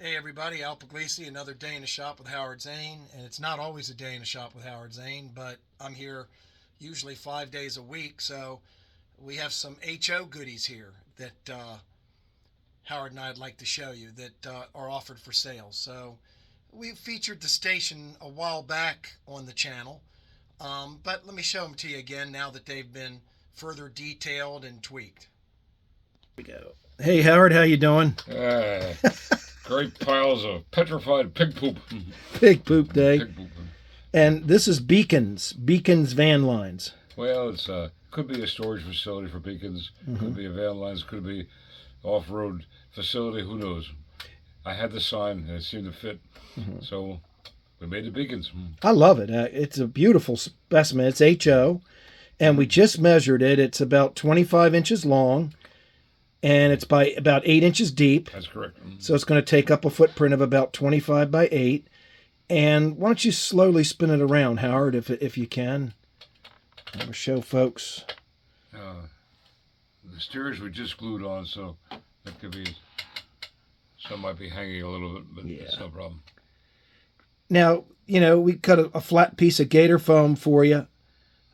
Hey everybody, Al Puglisi, another day in the shop with Howard Zane. And it's not always a day in the shop with Howard Zane, but I'm here usually 5 days a week. So we have some HO goodies here that Howard and I'd like to show you that are offered for sale. So we featured the station a while back on the channel, but let me show them to you again now that they've been further detailed and tweaked. Here we go. Hey Howard, how you doing? Great piles of petrified pig poop. Pig poop day. Pig poop. And this is Beacons van lines. Well, it's could be a storage facility for beacons. Could be a van lines. Could be off-road facility. Who knows? I had the sign and it seemed to fit, so we made the beacons. I love it. It's a beautiful specimen. It's HO, and we just measured it. It's about 25 inches long, and it's by about 8 inches deep. That's correct. So it's going to take up a footprint of about 25 by 8. And why don't you slowly spin it around, Howard, if you can? I'm going to show folks. The steers we just glued on, so that could be, some might be hanging a little bit, but it's no problem. Now, we cut a flat piece of gator foam for you,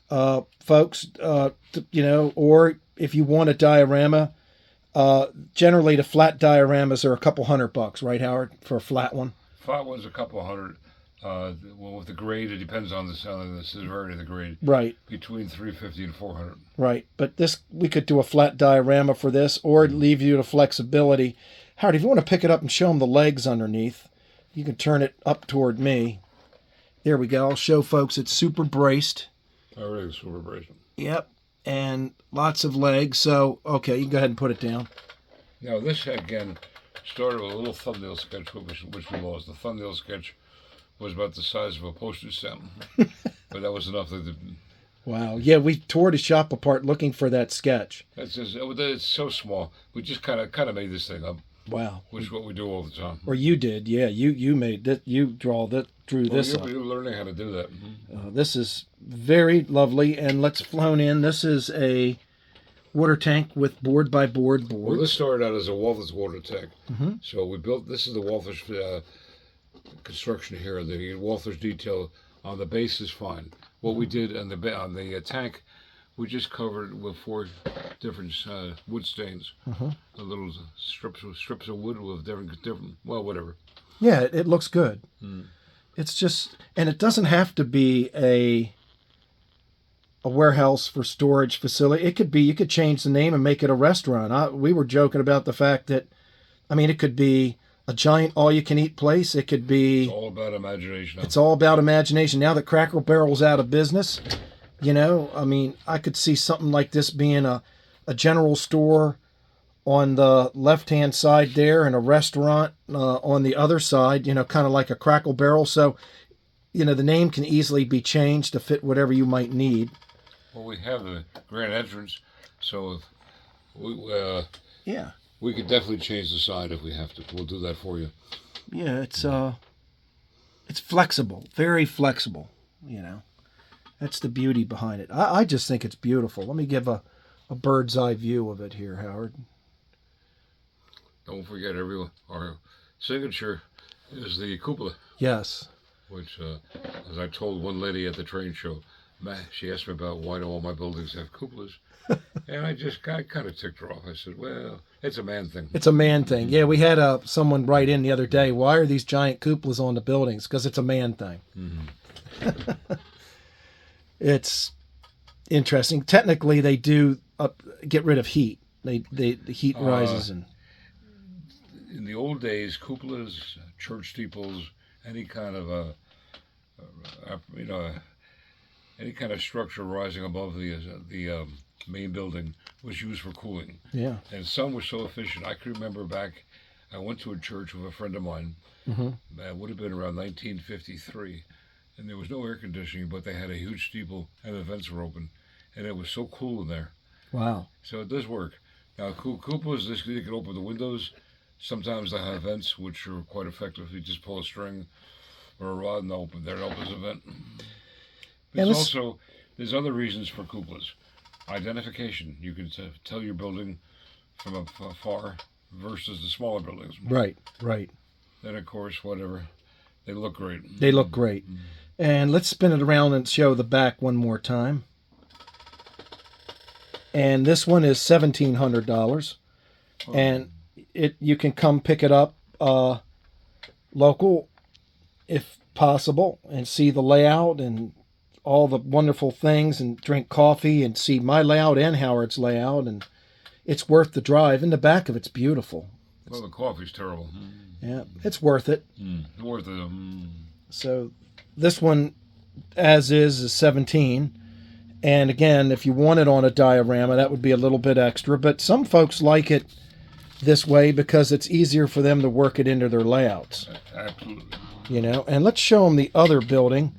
folks, or if you want a diorama. Generally, the flat dioramas are a couple $100, right, Howard, for a flat one? Flat one's a couple hundred. Well, with the grade, it depends on the severity of the grade. Right. Between 350 and 400. Right, but we could do a flat diorama for this, or leave you the flexibility. Howard, if you want to pick it up and show them the legs underneath, you can turn it up toward me. There we go. I'll show folks it's super braced. Everything's super braced. Yep, and lots of legs. So, okay, you can go ahead and put it down. Now, this, again, started with a little thumbnail sketch, which we lost. The thumbnail sketch was about the size of a postage stamp, but that was enough. Wow. Yeah, we tore the shop apart looking for that sketch. It's so small. We just kind of made this thing up. Wow. Which is what we do all the time. Or you did, yeah. You made that. You drew this up. You're learning how to do that. This is very lovely, and let's flown in. This is a water tank with board by board boards. Well, this started out as a Walthers water tank. So we built. This is the Walthers construction here. The Walthers detail on the base is fine. What we did on the tank, we just covered it with 4 different wood stains. The little strips of wood with different. Well, whatever. Yeah, it looks good. It's just, and it doesn't have to be a warehouse for storage facility. It could be, you could change the name and make it a restaurant. We were joking about the fact that, it could be a giant all-you-can-eat place. It could be... It's all about imagination. It's all about imagination. Now that Cracker Barrel's out of business, I could see something like this being a general store on the left-hand side there and a restaurant on the other side, kind of like a Cracker Barrel. So, the name can easily be changed to fit whatever you might need. Well, we have the grand entrance, so we could definitely change the sign if we have to. We'll do that for you. Yeah, it's flexible, very flexible. That's the beauty behind it. I just think it's beautiful. Let me give a bird's eye view of it here, Howard. Don't forget, everyone, our signature is the cupola. Yes. Which, as I told one lady at the train show, she asked me about why do all my buildings have cupolas, and I kind of ticked her off. I said, well, it's a man thing. It's a man thing. Yeah, we had someone write in the other day, why are these giant cupolas on the buildings? Because it's a man thing. It's interesting. Technically, they do get rid of heat. The heat rises. In the old days, cupolas, church steeples, any kind of any kind of structure rising above the main building was used for cooling. Yeah. And some were so efficient. I can remember back, I went to a church with a friend of mine. It would have been around 1953, and there was no air conditioning, but they had a huge steeple and the vents were open, and it was so cool in there. Wow. So it does work. Now, cupolas, they can open the windows. Sometimes they have vents, which are quite effective. You just pull a string or a rod and it opens a vent. There's other reasons for cupolas. Identification. You can tell your building from afar versus the smaller buildings. Right, right. then of course, whatever. They look great. They look great. And let's spin it around and show the back one more time. And this one is $1,700. And you can come pick it up local if possible and see the layout and all the wonderful things and drink coffee and see my layout and Howard's layout, and it's worth the drive. And the back of it's beautiful. Well, the coffee's terrible. Yeah, it's worth it. Worth it. So this one, as is 17. And again, if you want it on a diorama, that would be a little bit extra. But some folks like it this way because it's easier for them to work it into their layouts. Absolutely. You know, and let's show them the other building.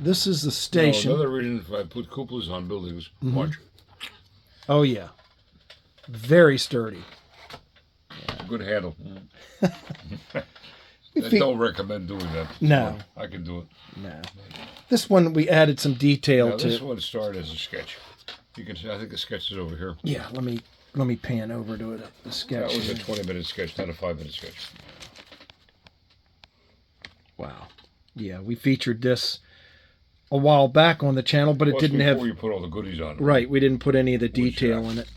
This is the station. Another reason if I put cupolas on buildings, watch. Oh, yeah. Very sturdy. Good handle. I don't recommend doing that. No. I can do it. No. This one we added some detail to. This one started as a sketch. You can see, I think the sketch is over here. Yeah, let me pan over to it. The sketch. That was a 20-minute sketch, not a 5-minute sketch. Wow. Yeah, we featured this a while back on the channel, but it didn't have. Before you put all the goodies on it. Right, we didn't put any of the detail in it.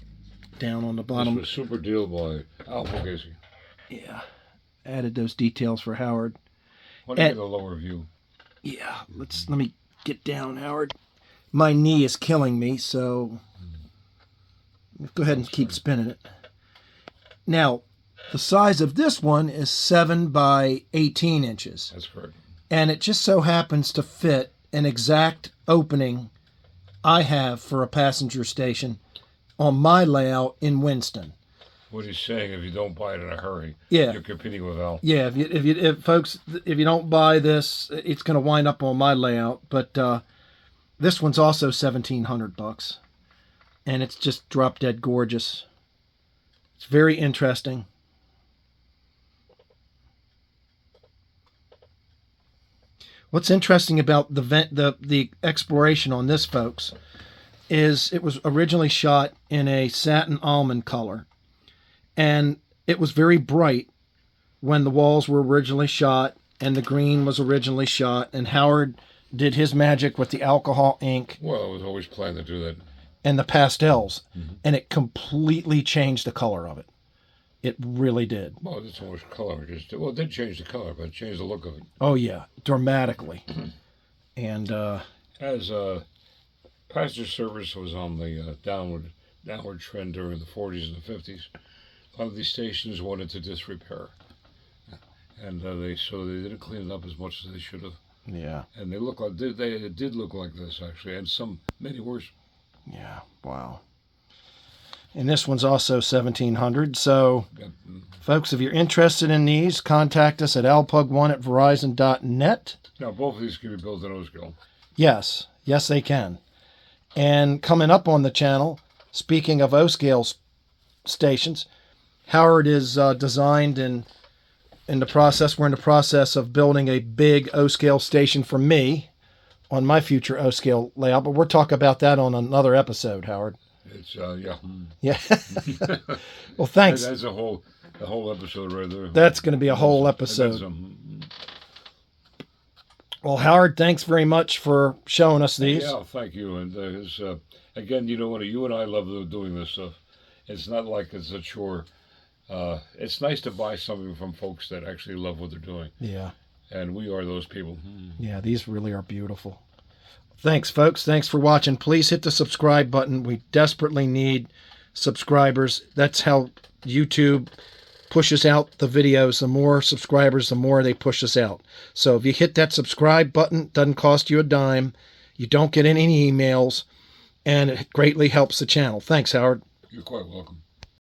Down on the bottom. This was a super deal by Alpha Casey. Yeah, added those details for Howard. Why don't you get a lower view? Yeah, let me get down, Howard. My knee is killing me, so go ahead and keep spinning it. Now, the size of this one is 7 by 18 inches. That's correct. And it just so happens to fit an exact opening I have for a passenger station on my layout in Winston. What he's saying, if you don't buy it in a hurry, yeah, you're competing with Al. Yeah, if you don't buy this, it's going to wind up on my layout. But this one's also $1,700, and it's just drop dead gorgeous. It's very interesting. What's interesting about the exploration on this, folks, is it was originally shot in a satin almond color. And it was very bright when the walls were originally shot and the green was originally shot. And Howard did his magic with the alcohol ink. Well, I was always planning to do that. And the pastels. And it completely changed the color of it. It really did. Well, it's so much color. It did change the color, but it changed the look of it. Oh, yeah. Dramatically. And as passenger service was on the downward trend during the 40s and the 50s, a lot of these stations wanted to disrepair, and they didn't clean it up as much as they should have. Yeah. And it did look like this actually, and many worse. Yeah. Wow. And this one's also 1,700. So, folks, if you're interested in these, contact us at alpug1@verizon.net. Now, both of these can be built in O-scale. Yes. Yes, they can. And coming up on the channel, speaking of O-scale stations, Howard is designed and we're in the process of building a big O-scale station for me on my future O-scale layout, but we'll talk about that on another episode, Howard. It's, yeah. Yeah. Well, thanks. That's a whole episode right there. That's going to be a whole episode. Well, Howard, thanks very much for showing us these. Yeah, thank you. And again, you and I love doing this stuff. It's not like it's a chore. It's nice to buy something from folks that actually love what they're doing. Yeah. And we are those people. Yeah, these really are beautiful. Thanks, folks. Thanks for watching. Please hit the subscribe button. We desperately need subscribers. That's how YouTube pushes out the videos. The more subscribers, the more they push us out. So if you hit that subscribe button, it doesn't cost you a dime. You don't get any emails, and it greatly helps the channel. Thanks, Howard. You're quite welcome.